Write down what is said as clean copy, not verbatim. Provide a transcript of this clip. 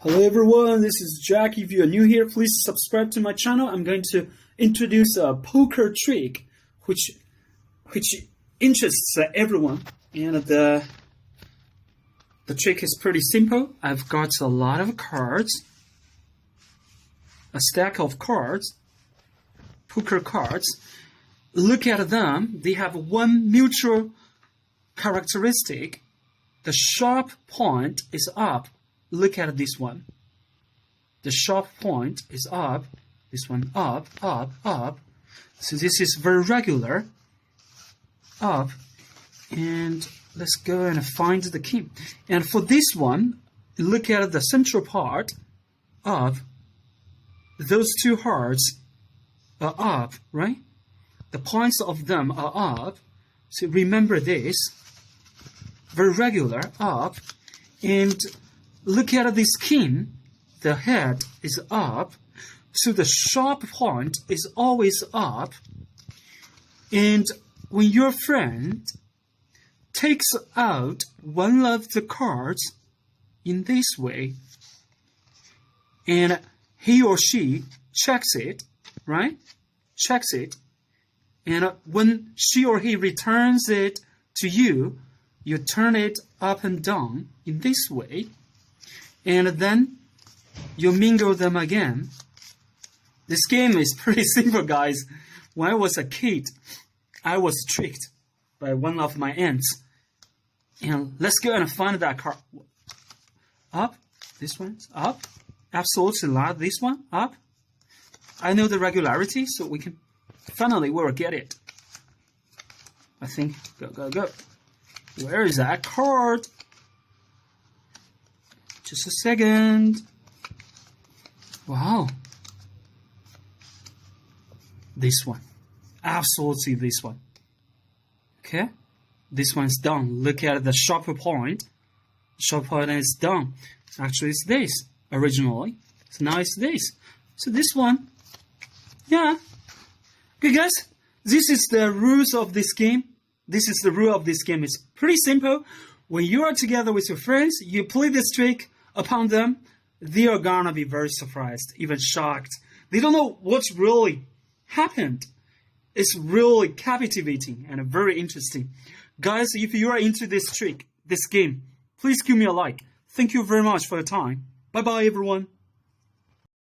Hello everyone, this is Jack. If you're new here, please subscribe to my channel. I'm going to introduce a poker trick which interests everyone. And the trick is pretty simple. I've got a lot of cards, a stack of cards, poker cards. Look at them. They have one mutual characteristic. The sharp point is up. Look at this one. The sharp point is up. This one up, up, up. So this is very regular. Up. And let's go and find the king. And for this one, look at the central part. Up. Those two hearts are up, right? The points of them are up. So remember this. Very regular, up. And look at this king. The head is up. So the sharp point is always up. And when your friend takes out one of the cards in this way, and he or she checks it, right? Checks it. And when she or he returns it to you, you turn it up and down in this way. And then you mingle them again. This game is pretty simple, guys. When I was a kid, I was tricked by one of my aunts. And let's go and find that card. Up. This one's up. Absolutely not. This one. Up. I know the regularity, so we can finally we'll get it. I think. Go, go, go. Where is that card? Just a second. Wow. This one. Absolutely this one. Okay? This one's done. Look at the sharper point. Sharp point is done. Actually, it's this originally. So now it's this. So this one. Yeah. Okay, guys. This is the rules of this game. This is the rule of this game. It's pretty simple. When you are together with your friends, you play this trick upon them, they are gonna be very surprised, even shocked. They don't know what's really happened. It's really captivating and very interesting. Guys, if you are into this trick, this game, please give me a like. Thank you very much for your time. Bye-bye, everyone.